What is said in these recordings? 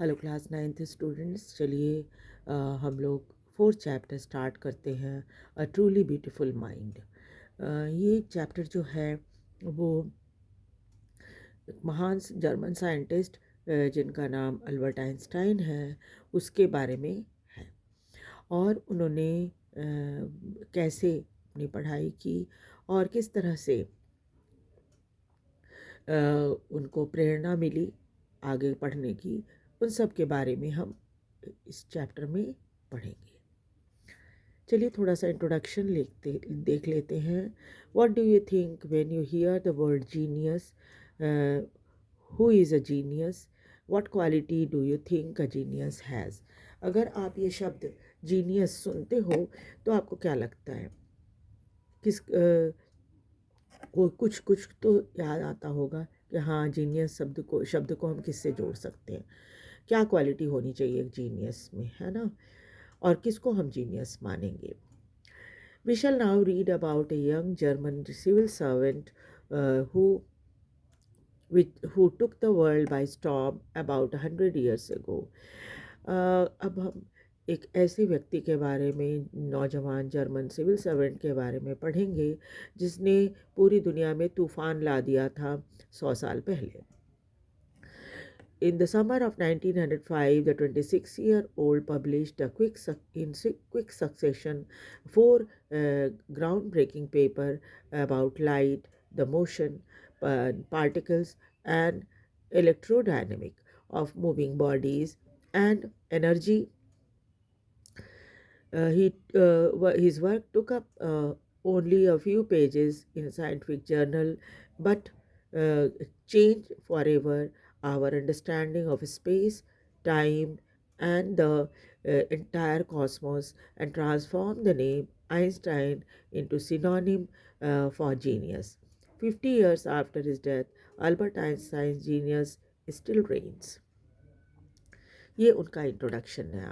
Hello class 9th students, चलिए हम लोग फोर्थ चैप्टर स्टार्ट करते हैं, अ ट्रूली ब्यूटीफुल माइंड। ये चैप्टर जो है वो एक महान जर्मन साइंटिस्ट जिनका नाम अल्बर्ट आइंस्टाइन है उसके बारे में है। और उन्होंने कैसे अपनी पढ़ाई की और किस तरह से उनको प्रेरणा मिली आगे पढ़ने की, उन सब के बारे में हम इस चैप्टर में पढ़ेंगे। चलिए थोड़ा सा इंट्रोडक्शन देख लेते हैं। What do you think when you here the word genius? Who is a genius? What quality do you think a genius has? अगर आप ये शब्द जीनियस सुनते हो तो आपको क्या लगता है? किस को कुछ कुछ तो याद आता होगा कि हाँ, जीनियस शब्द को हम किससे जोड़ सकते हैं, क्या क्वालिटी होनी चाहिए एक जीनियस में, है ना? और किसको हम जीनियस मानेंगे? We shall now read about a young German civil servant who took the world by storm about 100 years ago. अब हम एक ऐसे व्यक्ति के बारे में, नौजवान जर्मन सिविल सर्वेंट के बारे में पढ़ेंगे जिसने पूरी दुनिया में तूफान ला दिया था 100 साल पहले। In the summer of 1905, the 26-year-old published in quick succession four groundbreaking papers about light, the motion, particles, and electrodynamic of moving bodies and energy. His work took up only a few pages in a scientific journal, but changed forever our understanding of space, time, and the entire cosmos, and transformed the name Einstein into synonym for genius. 50 years after his death, Albert Einstein's genius still reigns. ये उनका introduction है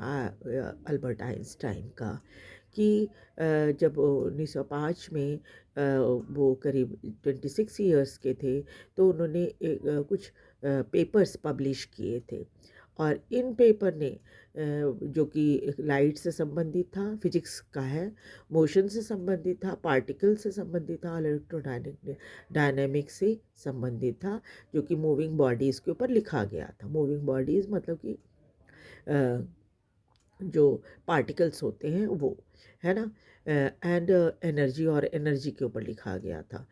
Albert Einstein का कि जब 1905 में वो करीब 26 years के थे तो उन्होंने कुछ पेपर्स पब्लिश किए थे। और इन पेपर ने जो कि लाइट से संबंधित था, फिजिक्स का है, मोशन से संबंधित था, पार्टिकल से संबंधित था, डायनेमिक से संबंधित था, जो कि मूविंग बॉडीज़ के ऊपर लिखा गया था। मूविंग बॉडीज़ मतलब कि जो पार्टिकल्स होते हैं वो, है ना? एंड एनर्जी, और एनर्जी के ऊपर लिखा गया था।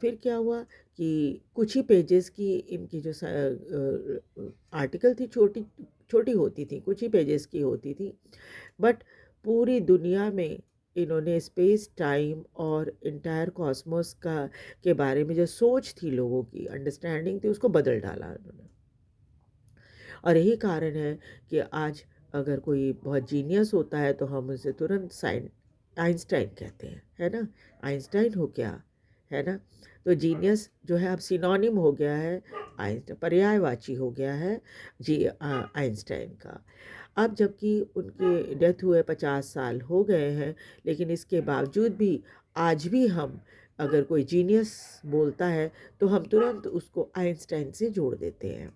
फिर क्या हुआ कि कुछ ही पेजेस की इनकी जो आर्टिकल थी, छोटी छोटी होती थी, कुछ ही पेजेस की होती थी, बट पूरी दुनिया में इन्होंने स्पेस, टाइम और इंटायर कॉस्मोस का के बारे में जो सोच थी, लोगों की अंडरस्टैंडिंग थी, उसको बदल डाला उन्होंने। और यही कारण है कि आज अगर कोई बहुत जीनियस होता है तो हम उसे तुरंत आइंस्टाइन कहते हैं, है ना? आइंस्टाइन हो क्या, है ना? तो जीनियस जो है अब सिनोनिम हो गया है, पर्यायवाची हो गया है आइंस्टाइन का। अब जबकि उनके डेथ हुए 50 साल हो गए हैं, लेकिन इसके बावजूद भी आज भी हम अगर कोई जीनियस बोलता है तो हम तुरंत उसको आइंस्टाइन से जोड़ देते हैं।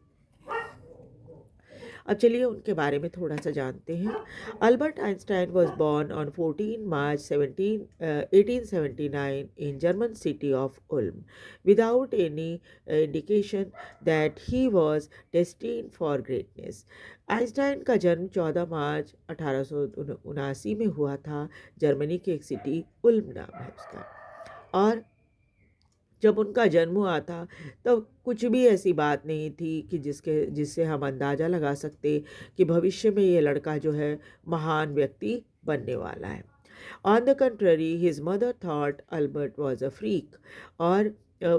अब चलिए उनके बारे में थोड़ा सा जानते हैं। Albert Einstein was born on 14 March 1879 in German city of Uloom without any indication that he was destined for greatness. Einstein का जन्म 14 मार्च 1879 में हुआ था। जर्मनी की एक सिटी उल्म नाम है उसका। और जब उनका जन्म हुआ था तब कुछ भी ऐसी बात नहीं थी कि जिससे हम अंदाज़ा लगा सकते कि भविष्य में ये लड़का जो है महान व्यक्ति बनने वाला है। On the contrary his mother thought Albert was a freak. और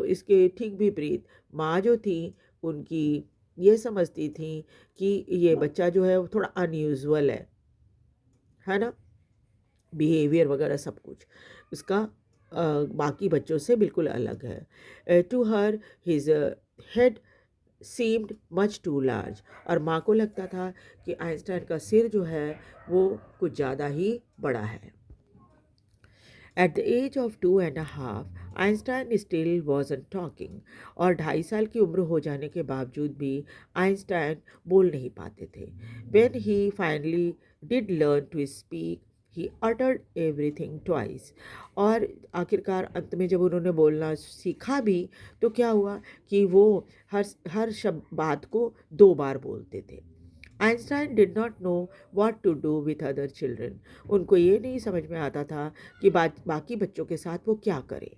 इसके ठीक विपरीत माँ जो थी उनकी ये समझती थी कि ये बच्चा जो है वो थोड़ा अनयूजुअल है ना? बिहेवियर वगैरह सब कुछ उसका बाकी बच्चों से बिल्कुल अलग है। To her his head seemed much too large. और माँ को लगता था कि आइंस्टाइन का सिर जो है वो कुछ ज़्यादा ही बड़ा है। At the age of 2.5, Einstein still wasn't talking और 2.5 साल की उम्र हो जाने के बावजूद भी आइंस्टाइन बोल नहीं पाते थे. When he finally did learn to speak, he uttered everything twice. और आखिरकार अंत में जब उन्होंने बोलना सीखा भी तो क्या हुआ कि वो हर हर शब्द बात को 2 बार बोलते थे. Einstein did not know what to do with other children. उनको ये नहीं समझ में आता था कि बाकी बच्चों के साथ वो क्या करें.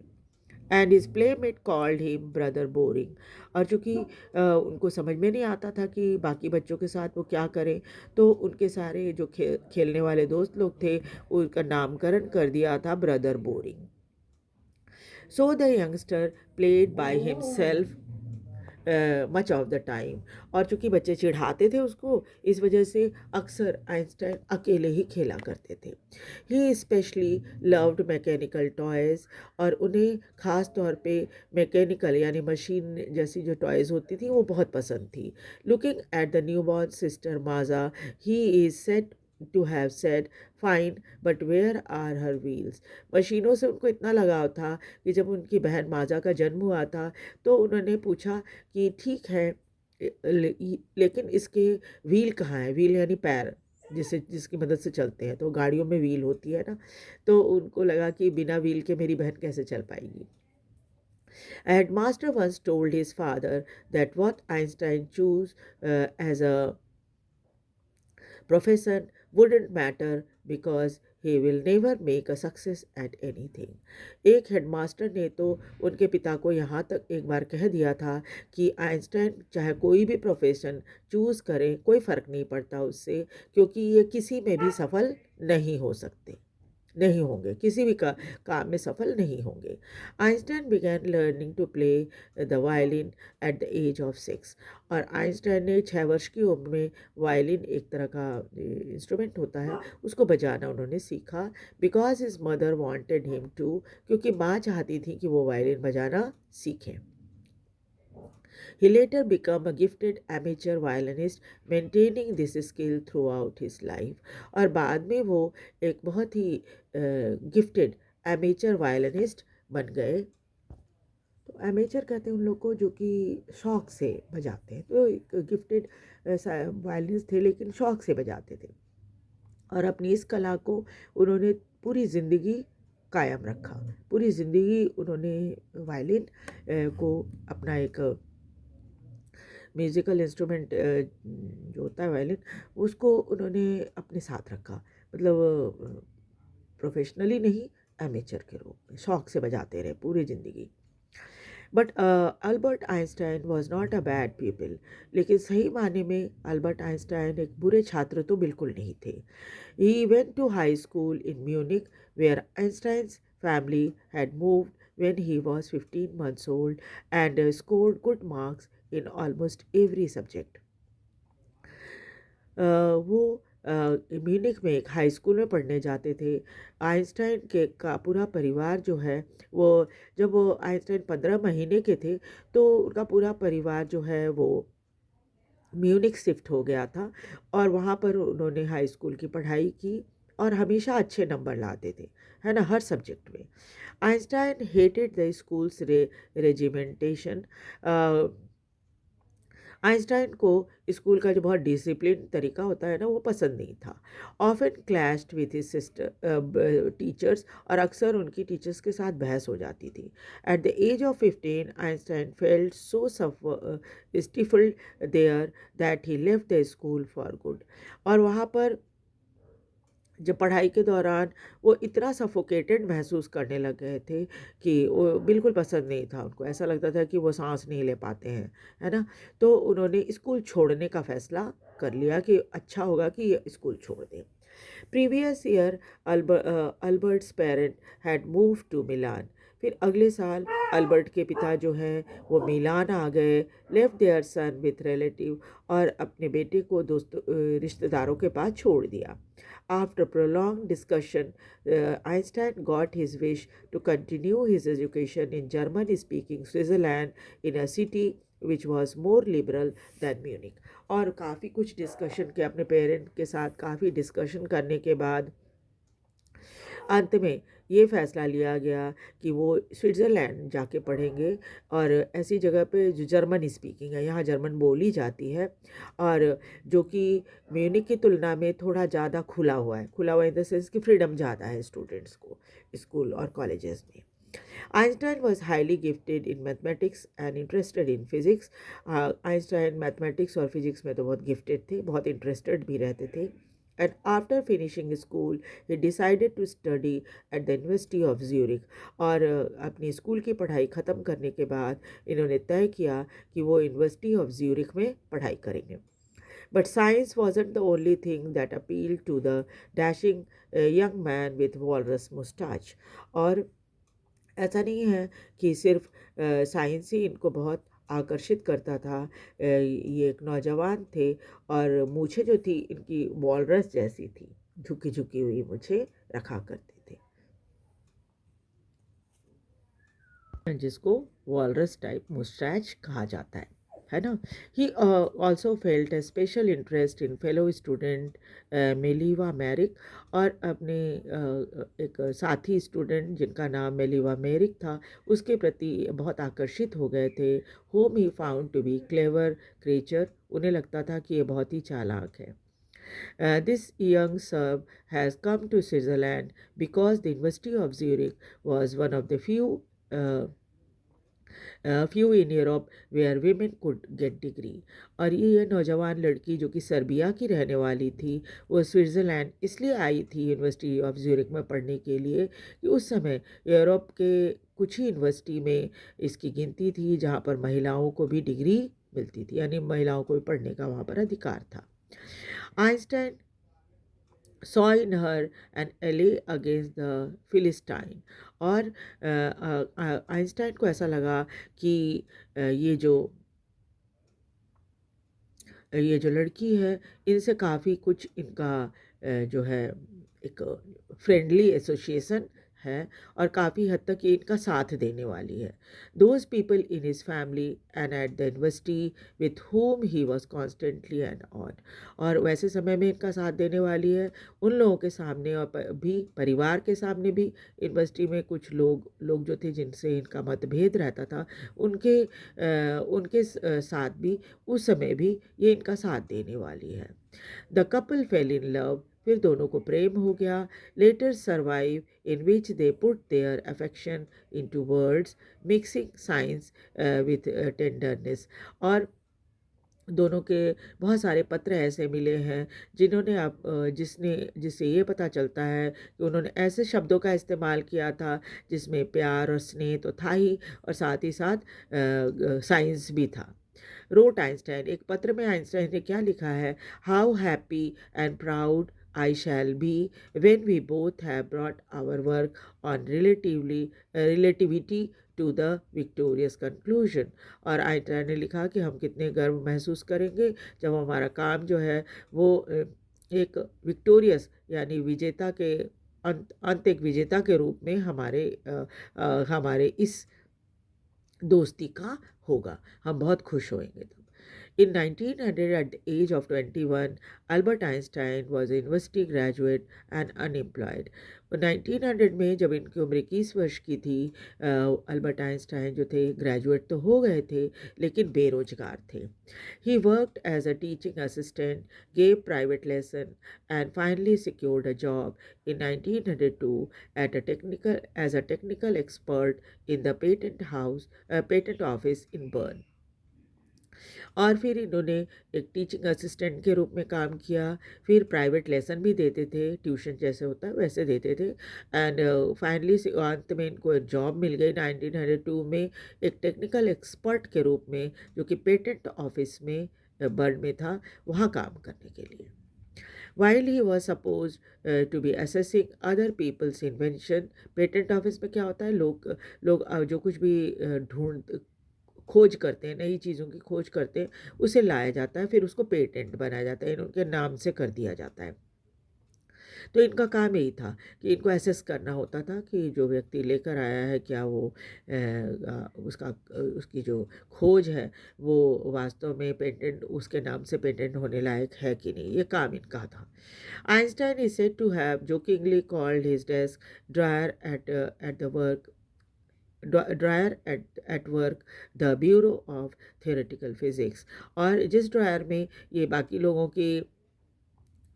And his playmate called him brother boring. और चूंकि उनको समझ में नहीं आता था कि बाकी बच्चों के साथ वो क्या करें, तो उनके सारे जो खेलने वाले दोस्त लोग थे उनका नामकरण कर दिया था brother boring. So the youngster played by himself much of the time. और चूंकि बच्चे चिढ़ाते थे उसको, इस वजह से अक्सर आइंस्टाइन अकेले ही खेला करते थे. ही स्पेशली लव्ड मैकेनिकल टॉयज़. और उन्हें ख़ास तौर पे मैकेनिकल यानी मशीन जैसी जो टॉयज़ होती थी वो बहुत पसंद थी. Looking at the new born sister Maja, he is said to have said, fine but where are her wheels. मशीनों से उनको इतना लगाव था कि जब उनकी बहन माजा का जन्म हुआ था तो उन्होंने पूछा कि ठीक है, लेकिन इसके व्हील कहाँ हैं. व्हील यानी पैर, जिसकी मदद से चलते हैं. तो गाड़ियों में व्हील होती है ना, तो उनको लगा कि बिना व्हील के मेरी बहन कैसे चल पाएगी. Headmaster once told his father that what Einstein chose as a profession wouldn't matter because he will never make a success at anything. एक हेडमास्टर ने तो उनके पिता को यहाँ तक एक बार कह दिया था कि आइंस्टाइन चाहे कोई भी प्रोफेशन चूज़ करें कोई फ़र्क नहीं पड़ता उससे, क्योंकि ये किसी में भी सफल नहीं हो सकते, नहीं होंगे, किसी भी काम में सफल नहीं होंगे. Einstein began learning to play the violin at the age of 6. और आइंस्टाइन ने 6 वर्ष की उम्र में वायलिन, एक तरह का इंस्ट्रूमेंट होता है, उसको बजाना उन्होंने सीखा. Because his mother wanted him to, क्योंकि माँ चाहती थी कि वो वायलिन बजाना सीखें. He later became a gifted amateur violinist, maintaining this skill throughout his life. और बाद में वो एक बहुत ही गिफ्टेड एमेचर वायलिनिस्ट बन गए. तो एमेचर कहते हैं उन लोग को जो कि शौक से बजाते हैं. तो एक गिफ्टेड वायलिनिस्ट थे लेकिन शौक से बजाते थे. और अपनी इस कला को उन्होंने पूरी ज़िंदगी कायम रखा. पूरी ज़िंदगी उन्होंने वायलिन को अपना एक म्यूज़िकल इंस्ट्रूमेंट जो होता है वायलिन, उसको उन्होंने अपने साथ रखा. मतलब प्रोफेशनली नहीं, एमेचर के रूप में शौक से बजाते रहे पूरी ज़िंदगी. But Albert Einstein was not a bad people. लेकिन सही माने में अल्बर्ट आइंस्टाइन एक बुरे छात्र तो बिल्कुल नहीं थे. He went to high school in Munich where Einstein's family had moved when he was 15 months old and scored good marks in almost every subject. वो म्यूनिख में एक हाई स्कूल में पढ़ने जाते थे. आइंस्टाइन के का पूरा परिवार जो है वो, जब वो आइंस्टाइन 15 महीने के थे तो उनका पूरा परिवार जो है वो म्यूनिख शिफ्ट हो गया था. और वहाँ पर उन्होंने हाई स्कूल की पढ़ाई की और हमेशा अच्छे नंबर लाते थे, है ना, हर सब्जेक्ट में. Einstein hated the schools regimentation. Einstein को स्कूल का जो बहुत डिसिप्लिन तरीका होता है ना, वो पसंद नहीं था. Often clashed with his sister teachers. और अक्सर उनकी टीचर्स के साथ बहस हो जाती थी. At the age of 15 Einstein felt so stifled there that he left the school for good. और वहाँ पर जब पढ़ाई के दौरान वो इतना सफोकेटेड महसूस करने लग गए थे कि वो बिल्कुल पसंद नहीं था उनको. ऐसा लगता था कि वो सांस नहीं ले पाते हैं, है ना. तो उन्होंने स्कूल छोड़ने का फ़ैसला कर लिया कि अच्छा होगा कि ये स्कूल छोड़ दें. Previous year Albert's parent had move to Milan. फिर अगले साल अल्बर्ट के पिता जो हैं वो मिलान आ गए. Left there son with relative. और अपने बेटे को रिश्तेदारों के पास छोड़ दिया. After prolonged discussion, Einstein got his wish to continue his education in German-speaking Switzerland in a city which was more liberal than Munich. और काफ़ी कुछ डिस्कशन के अपने पेरेंट के साथ काफ़ी डिस्कशन करने के बाद अंत में ये फ़ैसला लिया गया कि वो स्विट्ज़रलैंड जाके पढ़ेंगे और ऐसी जगह पे जो जर्मन स्पीकिंग है, यहाँ जर्मन बोली जाती है और जो कि म्यूनिख की तुलना में थोड़ा ज़्यादा खुला हुआ इन द सेंस कि फ्रीडम ज़्यादा है स्टूडेंट्स को स्कूल और कॉलेजेस में। Einstein was highly gifted in mathematics and interested in physics. Einstein mathematics और फिजिक्स में तो बहुत गिफ्टेड थे, बहुत इंटरेस्टेड भी रहते थे. And after finishing school, he decided to study at the University of Zurich. और अपनी स्कूल की पढ़ाई ख़त्म करने के बाद इन्होंने तय किया कि वो यूनिवर्सिटी ऑफ ज्यूरिख में पढ़ाई करेंगे. But science wasn't the only thing that appealed to the dashing young man with walrus mustache. और ऐसा नहीं है कि सिर्फ साइंस ही इनको बहुत आकर्षित करता था. ये एक नौजवान थे और मूछें जो थी इनकी वॉलरस जैसी थी, झुकी झुकी हुई मूछें रखा करते थे, जिसको वॉलरस टाइप मुस्टैच कहा जाता है ना. He also felt a special interest in fellow student Mileva Maric. और अपने एक साथी स्टूडेंट जिनका नाम मेलिवा मैरिक था उसके प्रति बहुत आकर्षित हो गए थे. Whom he found to be clever creature. उन्हें लगता था कि ये बहुत ही चालाक है. This young Serb has come to Switzerland because the University of Zurich was one of the few in Europe where women could get degree. और ये नौजवान लड़की जो कि सर्बिया की रहने वाली थी वो स्विट्ज़रलैंड इसलिए आई थी यूनिवर्सिटी ऑफ ज्यूरिख में पढ़ने के लिए कि उस समय यूरोप के कुछ ही यूनिवर्सिटी में इसकी गिनती थी जहाँ पर महिलाओं को भी डिग्री मिलती थी, यानी महिलाओं को भी पढ़ने का वहाँ पर अधिकार था. Einstein saw in her an ally against the Philistine. और आइंस्टाइन को ऐसा लगा कि ये जो लड़की है इनसे काफ़ी कुछ इनका जो है एक फ्रेंडली एसोसिएशन है और काफ़ी हद तक ये इनका साथ देने वाली है. Those people in his family and at the university with home he was constantly and on. और वैसे समय में इनका साथ देने वाली है उन लोगों के सामने और भी परिवार के सामने भी. यूनिवर्सिटी में कुछ लोग जो थे जिनसे इनका मतभेद रहता था उनके साथ भी उस समय भी ये इनका साथ देने वाली है. The couple fell in love. फिर दोनों को प्रेम हो गया. Letter survive in which they put their affection into words mixing science with tenderness. और दोनों के बहुत सारे पत्र ऐसे मिले हैं जिन्होंने जिससे ये पता चलता है कि उन्होंने ऐसे शब्दों का इस्तेमाल किया था जिसमें प्यार और स्नेह तो था ही और साथ ही साथ साइंस भी था. Wrote Einstein. एक पत्र में आइंस्टाइन ने क्या लिखा है? How happy and proud I shall be when we both have brought our work on relativity to the victorious conclusion. और आइंस्टाइन ने लिखा कि हम कितने गर्व महसूस करेंगे जब हमारा काम जो है वो एक विक्टोरियस यानी विजेता के अंत एक विजेता के रूप में हमारे इस दोस्ती का होगा. हम बहुत खुश होंगे तब. In 1900, at the age of 21, Albert Einstein was a university graduate and unemployed. 1900 में जब इनकी उम्र 21 वर्ष की थी अल्बर्ट आइंस्टाइन जो थे ग्रेजुएट तो हो गए थे लेकिन बेरोजगार थे. He worked as a teaching assistant, gave private lesson and finally secured a job in 1902 as a technical expert in the patent office in Bern. और फिर इन्होंने एक टीचिंग असिस्टेंट के रूप में काम किया. फिर प्राइवेट लेसन भी देते थे, ट्यूशन जैसे होता है वैसे देते थे. एंड फाइनली अंत में इनको एक जॉब मिल गई 1902 में एक टेक्निकल एक्सपर्ट के रूप में जो कि पेटेंट ऑफिस में बर्न में था वहाँ काम करने के लिए. While he was supposed to be assessing other people's invention, patent office में क्या होता है लोग जो कुछ भी खोज करते हैं, नई चीज़ों की खोज करते हैं, उसे लाया जाता है फिर उसको पेटेंट बनाया जाता है, उनके नाम से कर दिया जाता है. तो इनका काम यही था कि इनको एसेस करना होता था कि जो व्यक्ति लेकर आया है क्या वो उसकी जो खोज है वो वास्तव में पेटेंट उसके नाम से पेटेंट होने लायक है कि नहीं, ये काम इनका था। Einstein is said to have jokingly called his desk dryer at the work dryer at work the bureau of theoretical physics. और जिस ड्रायर में ये बाकी लोगों की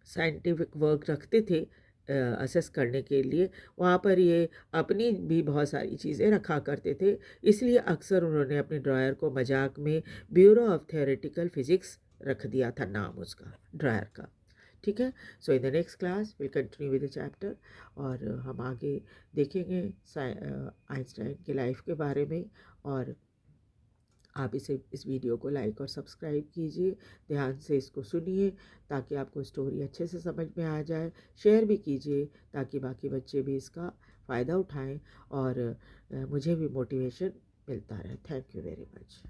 साइंटिफिक वर्क रखते थे असेस करने के लिए, वहाँ पर ये अपनी भी बहुत सारी चीज़ें रखा करते थे। इसलिए अक्सर उन्होंने अपने ड्रायर को मजाक में ब्यूरो ऑफ थियोरेटिकल फिजिक्स रख दिया था, नाम उसका ड्रायर का। ठीक है। So in the next class will continue with the chapter, और हम आगे देखेंगे आइंस्टाइन के लाइफ के बारे में। और आप इस वीडियो को लाइक और सब्सक्राइब कीजिए, ध्यान से इसको सुनिए ताकि आपको स्टोरी अच्छे से समझ में आ जाए। शेयर भी कीजिए ताकि बाकी बच्चे भी इसका फ़ायदा उठाएं और मुझे भी मोटिवेशन मिलता रहे। Thank you very much.